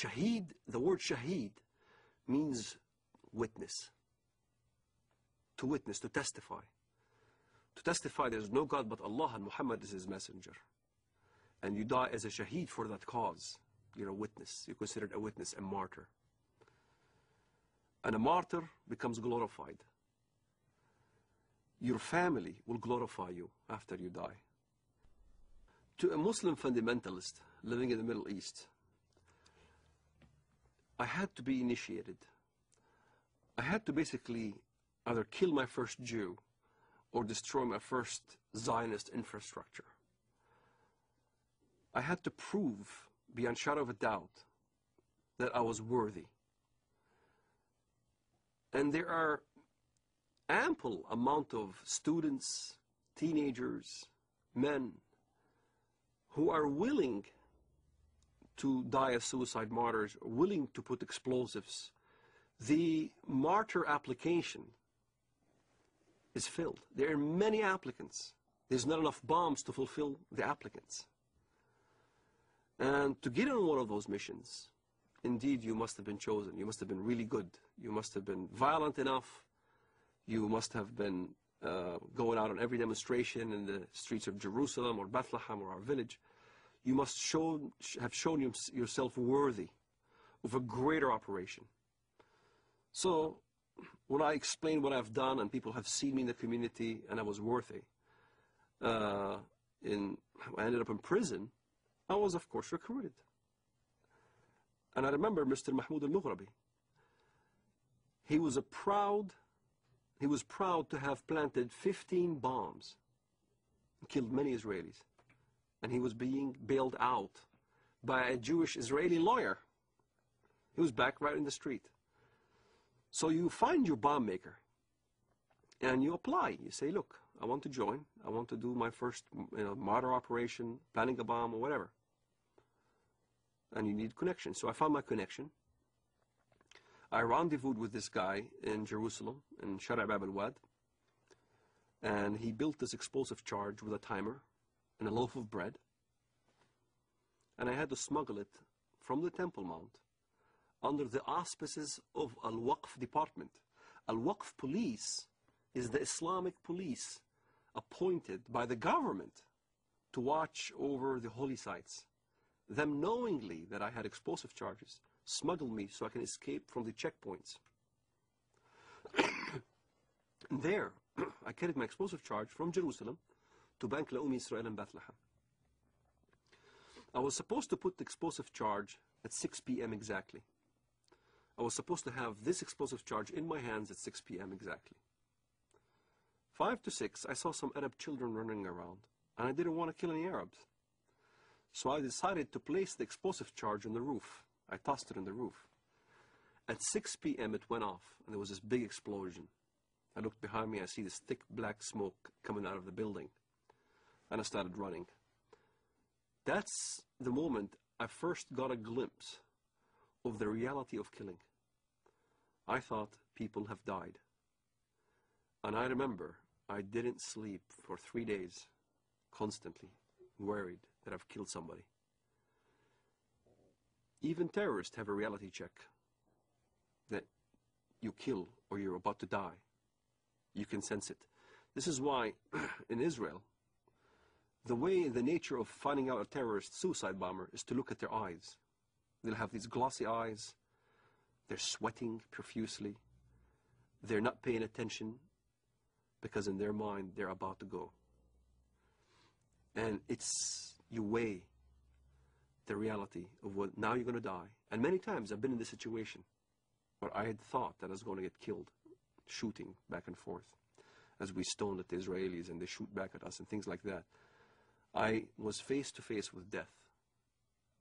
Shaheed, the word shaheed means witness. To witness, to testify. To testify there is no God but Allah and Muhammad is his messenger. And you die as a shaheed for that cause. You're a witness. You're considered a witness, a martyr. And a martyr becomes glorified. Your family will glorify you after you die. To a Muslim fundamentalist living in the Middle East, I had to be initiated. I had to basically either kill my first Jew or destroy my first Zionist infrastructure. I had to prove, beyond shadow of a doubt, that I was worthy. And there are ample amount of students, teenagers, men, who are willing to die as suicide martyrs, willing to put explosives. The martyr application is filled. There are many applicants. There's not enough bombs to fulfill the applicants. And to get on one of those missions, indeed you must have been chosen. You must have been really good. You must have been violent enough. You must have been going out on every demonstration in the streets of Jerusalem or Bethlehem or our village. You must have shown yourself worthy of a greater operation. So when I explain what I've done and people have seen me in the community and I was worthy, I ended up in prison, I was of course recruited. And I remember Mr. Mahmoud al-Mughrabi. He was proud to have planted 15 bombs and killed many Israelis. And he was being bailed out by a Jewish Israeli lawyer. He was back right in the street. So you find your bomb maker and you apply. You say, look, I want to join. I want to do my first martyr operation, planning a bomb or whatever. And you need connection. So I found my connection. I rendezvoused with this guy in Jerusalem, in Shara' Bab al-Wad. And he built this explosive charge with a timer and a loaf of bread. And I had to smuggle it from the Temple Mount under the auspices of Al-Waqf department. Al-Waqf police is the Islamic police appointed by the government to watch over the holy sites. Them knowingly that I had explosive charges smuggled me so I can escape from the checkpoints. And there, I carried my explosive charge from Jerusalem to Bank Laum Israel in Bethlehem. I was supposed to put the explosive charge at 6 p.m. exactly. I was supposed to have this explosive charge in my hands at 6 p.m. exactly. 5 to 6, I saw some Arab children running around, and I didn't want to kill any Arabs. So I decided to place the explosive charge on the roof. I tossed it on the roof. At 6 p.m. it went off, and there was this big explosion. I looked behind me, I see this thick black smoke coming out of the building. And I started running. That's the moment I first got a glimpse of the reality of killing. I thought people have died. And I remember I didn't sleep for 3 days, constantly worried that I've killed somebody. Even terrorists have a reality check that you kill or you're about to die. You can sense it. This is why in Israel, the nature of finding out a terrorist suicide bomber is to look at their eyes. They'll have these glossy eyes. They're sweating profusely. They're not paying attention because in their mind they're about to go. And you weigh the reality of what now you're going to die. And many times I've been in this situation where I had thought that I was going to get killed, shooting back and forth as we stoned at the Israelis and they shoot back at us and things like that. I was face to face with death.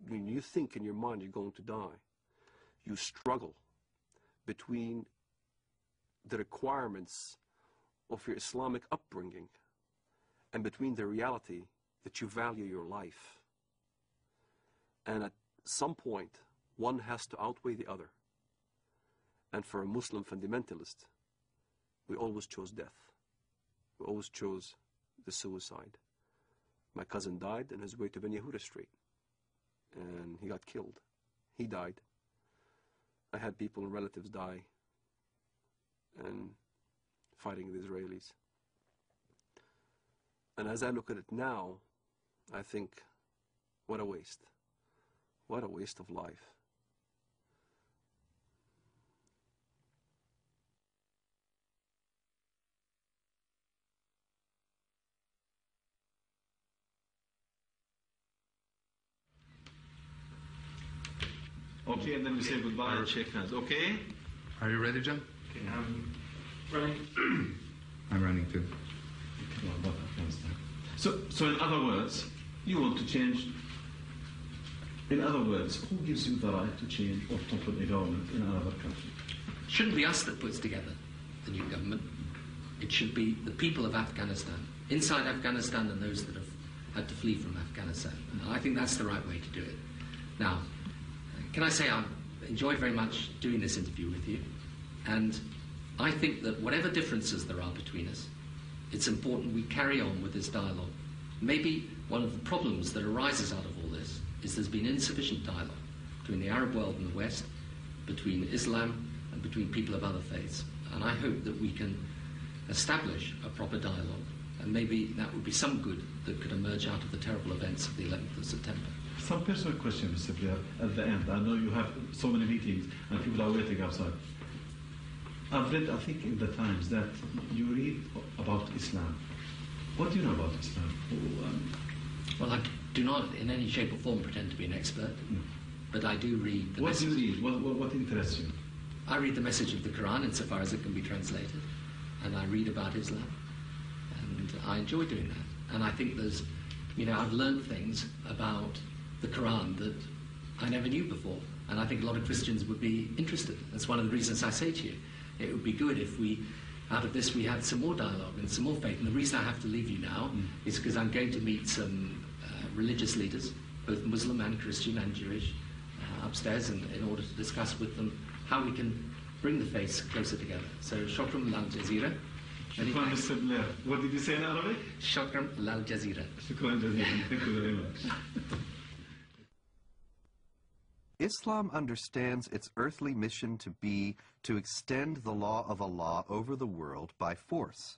When you think in your mind you're going to die, you struggle between the requirements of your Islamic upbringing and between the reality that you value your life. And at some point, one has to outweigh the other. And for a Muslim fundamentalist, we always chose death. We always chose the suicide. My cousin died on his way to Ben Yehuda Street. And he got killed. He died. I had people and relatives die and fighting the Israelis. And as I look at it now, I think, what a waste. What a waste of life. Okay, and then we say goodbye and shake hands. Okay? Are you ready, John? Okay, I'm running. I'm running too. So in other words, you want to change. In other words, who gives you the right to change or topple a government in another country? It shouldn't be us that puts together the new government. It should be the people of Afghanistan, inside Afghanistan and those that have had to flee from Afghanistan. And I think that's the right way to do it. Now, can I say I've enjoyed very much doing this interview with you, and I think that whatever differences there are between us, it's important we carry on with this dialogue. Maybe one of the problems that arises out of all this is there's been insufficient dialogue between the Arab world and the West, between Islam and between people of other faiths. And I hope that we can establish a proper dialogue, and maybe that would be some good that could emerge out of the terrible events of the 11th of September. Some personal question, Mr. Blair, at the end. I know you have so many meetings and people are waiting outside. I've read, I think, in the Times that you read about Islam. What do you know about Islam? Well, I do not in any shape or form pretend to be an expert, but I do read the message. What do you read? What interests you? I read the message of the Korán insofar as it can be translated, and I read about Islam, and I enjoy doing that. And I think there's, I've learned things about the Korán that I never knew before, and I think a lot of Christians would be interested. That's one of the reasons I say to you, it would be good if out of this we had some more dialogue and some more faith. And the reason I have to leave you now is because I'm going to meet some religious leaders, both Muslim and Christian and Jewish, upstairs in order to discuss with them how we can bring the faiths closer together. So, shukran lal jazeera. Shukran, Mr. Blair. What did you say in Arabic? Shukran lal jazeera. Shukran jazeera. Thank you very much. Islam understands its earthly mission to be to extend the law of Allah over the world by force.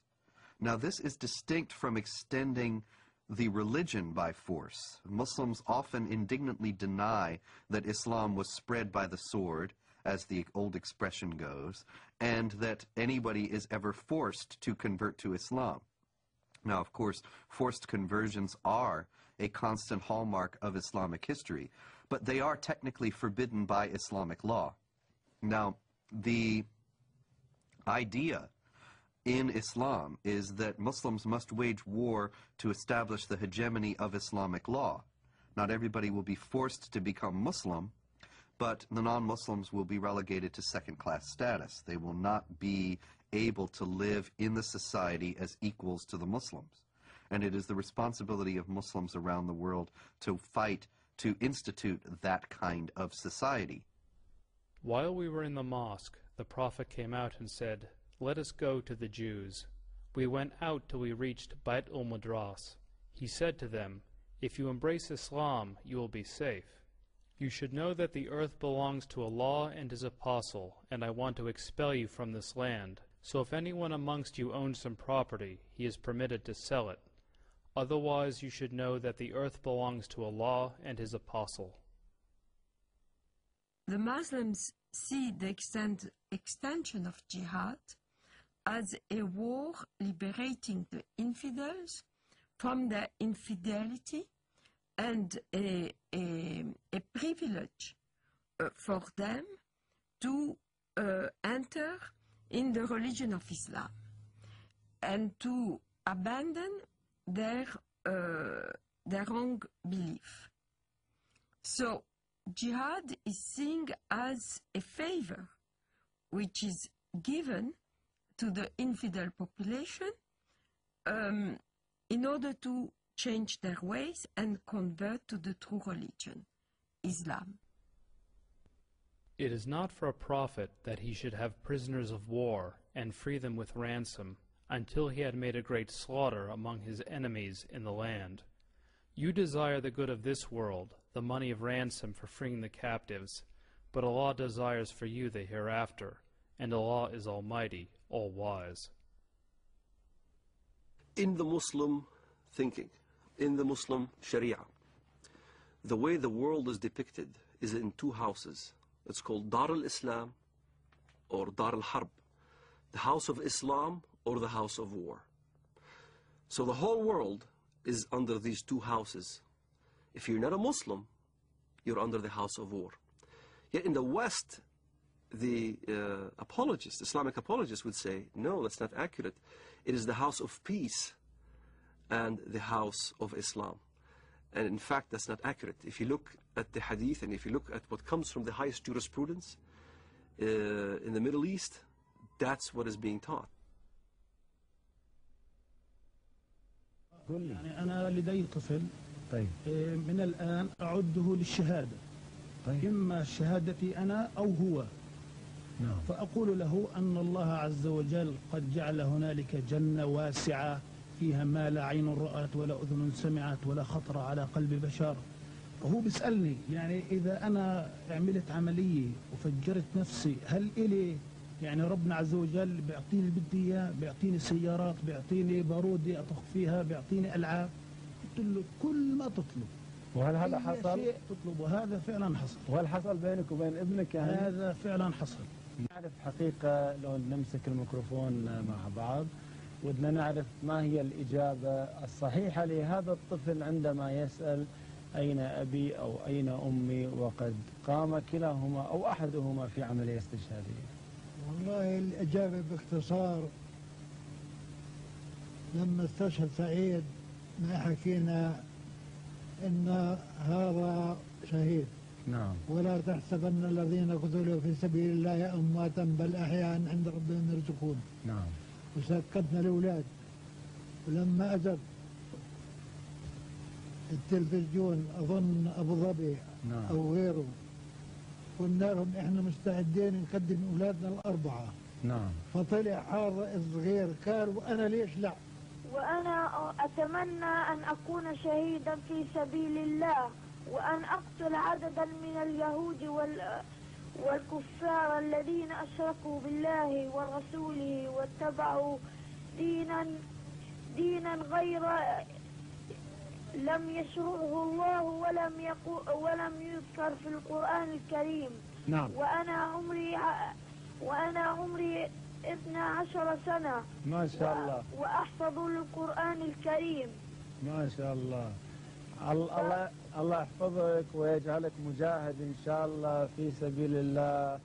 Now, this is distinct from extending the religion by force. Muslims often indignantly deny that Islam was spread by the sword, as the old expression goes, and that anybody is ever forced to convert to Islam. Now, of course, forced conversions are a constant hallmark of Islamic history, but they are technically forbidden by Islamic law. Now, the idea in Islam is that Muslims must wage war to establish the hegemony of Islamic law. Not everybody will be forced to become Muslim, but the non-Muslims will be relegated to second-class status. They will not be able to live in the society as equals to the Muslims. And it is the responsibility of Muslims around the world to fight to institute that kind of society. While we were in the mosque, the Prophet came out and said, "Let us go to the Jews." We went out till we reached Bait al-Madras. He said to them, "If you embrace Islam, you will be safe. You should know that the earth belongs to Allah and His Apostle, and I want to expel you from this land. So if anyone amongst you owns some property, he is permitted to sell it. Otherwise, you should know that the earth belongs to Allah and His Apostle." The Muslims see the extension of jihad as a war liberating the infidels from their infidelity and a privilege for them to enter in the religion of Islam and to abandon their wrong belief. So jihad is seen as a favor which is given to the infidel population in order to change their ways and convert to the true religion, Islam. It is not for a prophet that he should have prisoners of war and free them with ransom until he had made a great slaughter among his enemies in the land. You desire the good of this world, the money of ransom for freeing the captives, but Allah desires for you the hereafter, and Allah is Almighty, all-wise. In the Muslim thinking, in the Muslim Sharia, the way the world is depicted is in two houses. It's called Dar al-Islam or Dar al-Harb, the house of Islam or the house of war. So the whole world is under these two houses. If you're not a Muslim, you're under the house of war. Yet in the West, the apologists, Islamic apologists would say, no, that's not accurate. It is the house of peace and the house of Islam. And in fact, that's not accurate. If you look at the hadith and if you look at what comes from the highest jurisprudence in the Middle East, that's what is being taught. يعني أنا لدي طفل من الآن أعده للشهادة إما شهادتي أنا أو هو فأقول له أن الله عز وجل قد جعل هنالك جنة واسعة فيها ما لا عين رأت ولا أذن سمعت ولا خطر على قلب بشر. وهو بيسألني يعني إذا أنا عملت عملية وفجرت نفسي هل إلي يعني ربنا عز وجل بيعطيني اللي بدي إياه، بيعطيني سيارات، بيعطيني بارودة أطخ فيها، بيعطيني ألعاب. قلت له كل ما تطلب. وهل هذا حصل؟ شيء تطلب وهذا فعلا حصل. وهل حصل بينك وبين ابنك يعني؟ هذا فعلا حصل. نعرف حقيقة لو نمسك الميكروفون مع بعض ودنا نعرف ما هي الإجابة الصحيحة لهذا الطفل عندما يسأل أين أبي أو أين أمي وقد قام كلاهما أو أحدهما في عملية استشهادية. والله الإجابة باختصار لما استشهد سعيد ما حكينا إن هذا شهيد. نعم. ولا تحسبن الذين قتلوا في سبيل الله أمواتا بل أحياء عند ربهم يرزقون. نعم. وسكتنا الأولاد ولما أجت التلفزيون أظن أبو ظبي نعم. أو غيره قلنا لهم إحنا مستعدين نقدم أولادنا الأربعة. نعم. فطلع حار صغير قال وأنا ليش لا؟ وأنا أتمنى أن أكون شهيدا في سبيل الله وأن أقتل عددا من اليهود والكفار الذين أشركوا بالله ورسوله واتبعوا دينا غير لم يشرعه الله ولم يذكر في القرآن الكريم. نعم. وأنا عمري 12 سنة. ما شاء الله. وأحفظ القرآن الكريم. ما شاء الله. الله يحفظك ويجعلك مجاهد إن شاء الله في سبيل الله.